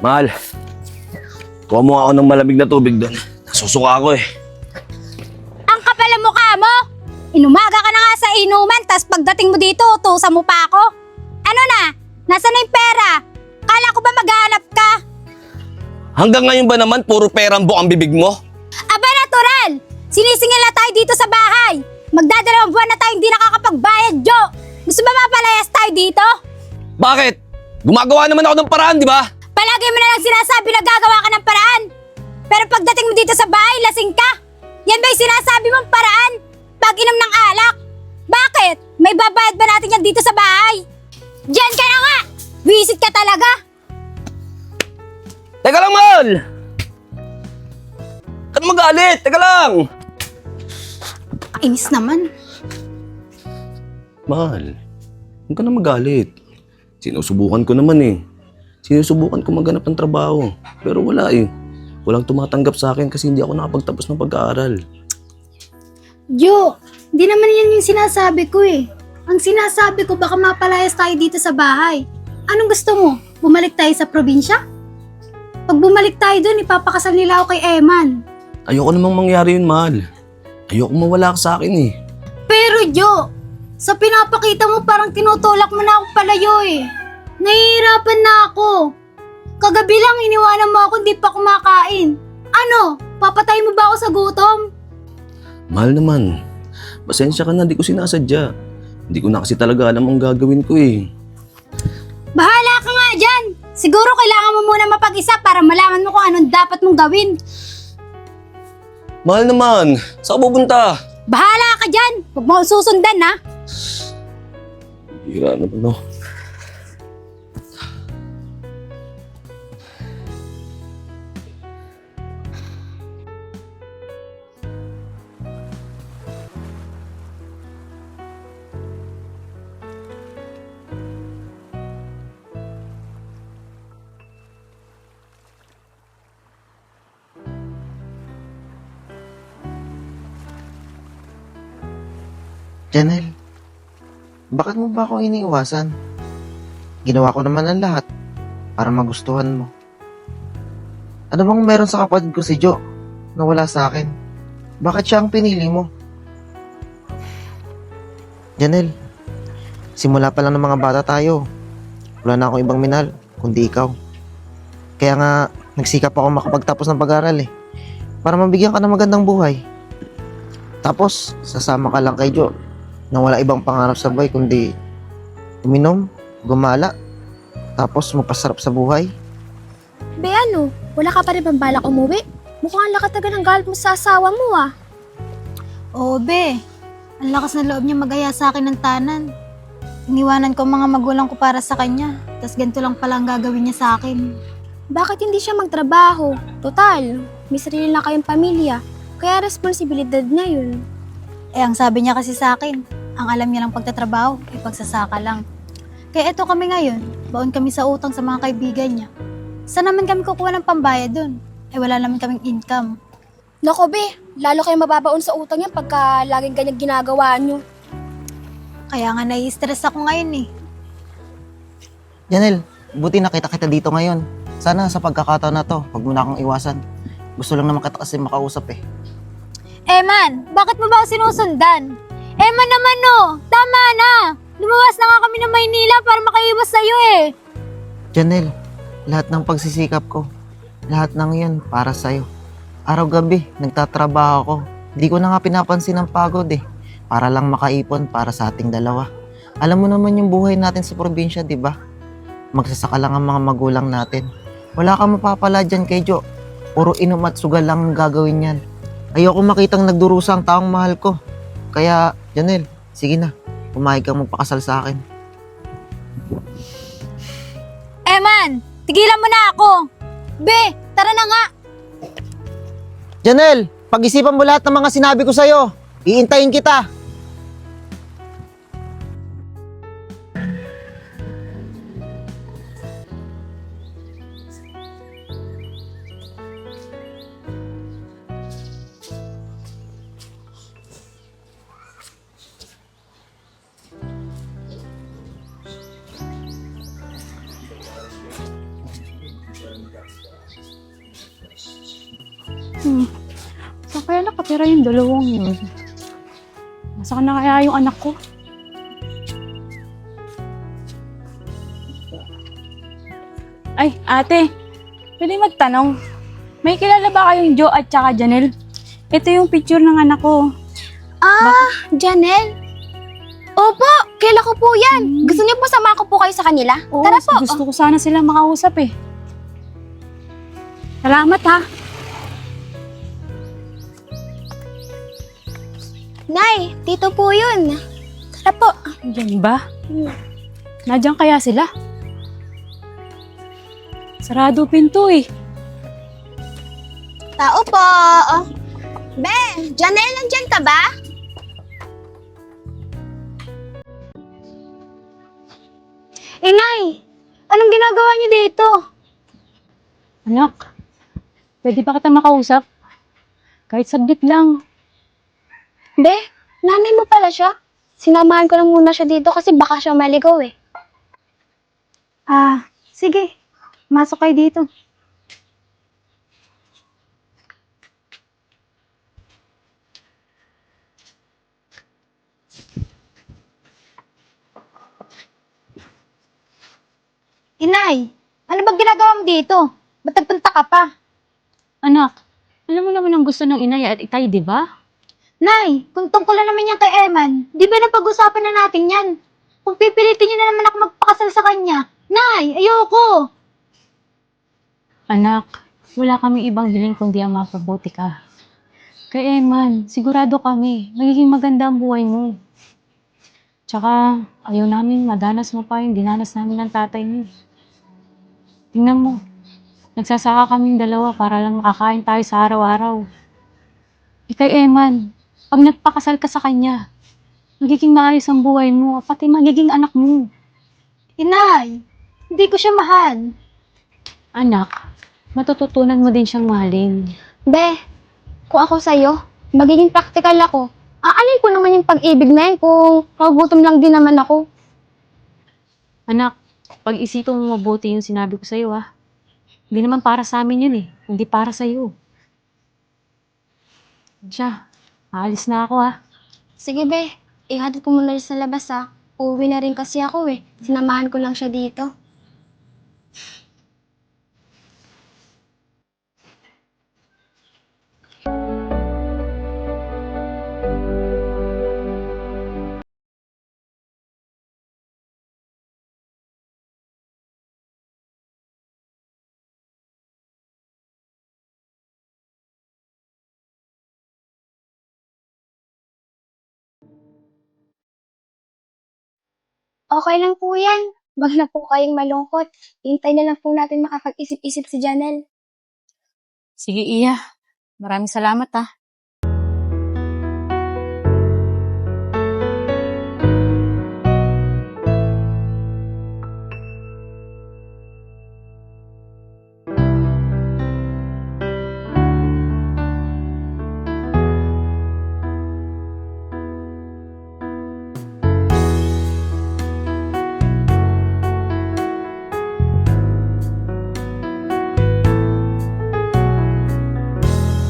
Mahal, kuha mo ako ng malamig na tubig doon. Nasusuka ako eh. Ang kapal ang mukha mo! Inumaga ka na nga sa inuman, tas pagdating mo dito, utusan mo pa ako. Ano na? Nasaan na yung pera? Kala ko ba maghanap ka? Hanggang ngayon ba naman puro perang buo ang bibig mo? Aba natural! Sinisingil na tayo dito sa bahay. Magdadalawang buwan na tayo hindi nakakapagbayad, Jo. Gusto ba mapalayas tayo dito? Bakit? Gumagawa naman ako ng paraan, di ba? Palagi mo na lang sinasabi na gagawa ka ng paraan. Pero pagdating mo dito sa bahay, lasing ka. Yan ba yung sinasabi mong paraan? Pag-inom ng alak. Bakit? May babayad ba natin yan dito sa bahay? Diyan ka na nga! Visit ka talaga! Teka lang, Mahal! Ba't magalit? Teka lang! Kainis naman. Mahal, huwag ka na magalit. Sinusubukan ko naman eh. Sinusubukan ko maghanap ng trabaho. Pero wala eh. Walang tumatanggap sa akin kasi hindi ako nakapagtapos ng pag-aaral. Jo, hindi naman yan yung sinasabi ko eh. Ang sinasabi ko baka mapalayas tayo dito sa bahay. Anong gusto mo? Bumalik tayo sa probinsya? Pag bumalik tayo dun, ipapakasal nila ako kay Eman. Ayoko namang mangyari yun, Mahal. Ayoko mawala ka sa akin eh. Pero Jo, sa pinapakita mo parang tinutulak mo na ako palayo eh. Nahihirapan na ako. Kagabi lang iniwanan mo ako hindi pa kumakain. Ano? Papatay mo ba ako sa gutom? Mahal naman. Pasensya ka na, di ko sinasadya. Hindi ko na kasi talaga alam ang gagawin ko eh. Bahala ka nga dyan. Siguro kailangan mo muna mapag-isa para malaman mo kung anong dapat mong gawin. Mahal naman, saan ka pupunta? Bahala ka dyan. Huwag mo akong susundan ha. Hira naman no. Janelle, bakit mo ba ako iniiwasan? Ginawa ko naman ang lahat para magustuhan mo. Ano bang meron sa kapatid ko si Jo na wala sa akin? Bakit siya ang pinili mo? Janelle, simula pa lang ng mga bata tayo. Wala na akong ibang minahal kundi ikaw. Kaya nga nagsikap ako makapagtapos ng pag-aaral eh. Para mabigyan ka ng magandang buhay. Tapos sasama ka lang kay Jo na wala ibang pangarap sa buhay kundi uminom, gumala, tapos magpasarap sa buhay. Be ano, wala ka pa rin bang balak umuwi? Mukhang lakatagal ng galit mo sa asawa mo ah. Oo be, ang lakas na loob niya mag-aya sa akin ng tanan. Iniwanan ko ang mga magulang ko para sa kanya, tas ganito lang pala ang gagawin niya sa akin. Bakit hindi siya magtrabaho? Total, may sarili na kayong pamilya, kaya responsibilidad niya yun. Eh ang sabi niya kasi sa akin, ang alam niya lang pagtatrabaho ay pagsasaka lang. Kaya eto kami ngayon, baon kami sa utang sa mga kaibigan niya. Saan naman kami kukuha ng pambayad dun? Eh wala naman kaming income. Nako be, lalo kayo mababaon sa utang yan pagka laging ganyan ginagawa nyo. Kaya nga nai-stress ako ngayon eh. Janelle, buti nakita kita dito ngayon. Sana sa pagkakataon na to, huwag mo na akong iwasan. Gusto lang naman kita kasi makausap eh. Eman, bakit mo ba ako sinusundan? Eman naman no, tama na. Lumawas na nga kami ng Maynila para makaiwas sa'yo eh. Janelle, lahat ng pagsisikap ko, lahat ng yan para sa'yo. Araw-gabi, nagtatrabaho ako. Hindi ko na nga pinapansin ang pagod eh. Para lang makaipon para sa ating dalawa. Alam mo naman yung buhay natin sa probinsya, di ba? Magsasaka lang ang mga magulang natin. Wala kang mapapala dyan kay Jo. Puro inom at sugal lang ang gagawin yan. Ayoko makitang nagdurusa ang taong mahal ko. Kaya, Janelle, sige na. Pumayag kang magpakasal sa akin. Eman, tigilan mo na ako. Be, tara na nga. Janelle, pag-isipan mo lahat ng mga sinabi ko sa'yo. Iintayin kita. natira yung dalawang yun. Nasaan na kaya yung anak ko? Ay, ate, pwede magtanong. May kilala ba kayong Joe at saka Janelle? Ito yung picture ng anak ko. Janelle? Opo, kilala ko po yan. Gusto niyo po sama ko po kayo sa kanila? Oo, Tara po. gusto ko sana sila makausap eh. Salamat ha. Nay, tito po yun. Tara po. Diyan ba? Nadyan kaya sila? Sarado pinto eh. Tao po. Be, Janelle, nandyan ka ba? Nay, anong ginagawa niyo dito? Anak, pwede ba kita makausap? Kahit saglit lang. Be, nanay mo pala siya. Sinamahan ko lang muna siya dito kasi baka siya maligaw eh. Sige. Masok kayo dito. Inay, ano ba ginagawa mo dito? Ba't nagpunta ka pa? Anak, alam mo naman ang gusto ng inay at itay, di ba? Nay, kung tungkol na naman yan kay Eman, di ba napag-usapan na natin yan? Kung pipilitin niyo na naman ako magpakasal sa kanya, Nay, ayoko! Anak, wala kami ibang hiling kundi ang mapabuti ka. Kay Eman, sigurado kami, magiging maganda ang buhay mo. Tsaka, ayaw namin madanas mo pa yung dinanas namin ng tatay mo. Tingnan mo, nagsasaka kaming dalawa para lang makakain tayo sa araw-araw. Kay Eman, pag nagpakasal ka sa kanya, magiging maayos ang buhay mo, pati magiging anak mo. Inay, hindi ko siya mahal. Anak, matututunan mo din siyang mahalin. Be, kung ako sa'yo, magiging practical ako. Aalin ko naman yung pag-ibig na yan kung kagutom lang din naman ako. Anak, pag-isipan mo mabuti yung sinabi ko sa'yo, ha? Hindi naman para sa amin yun, eh. Hindi para sa'yo. Siya, aalis na ako, ha? Sige be, ihatid ko muna sa labas ha. Uuwi na rin kasi ako eh. Sinamahan ko lang siya dito. Okay lang po yan. Wag na po kayong malungkot. Hintay na lang po natin makapag-isip-isip si Janelle. Sige, Iya. Maraming salamat, ha?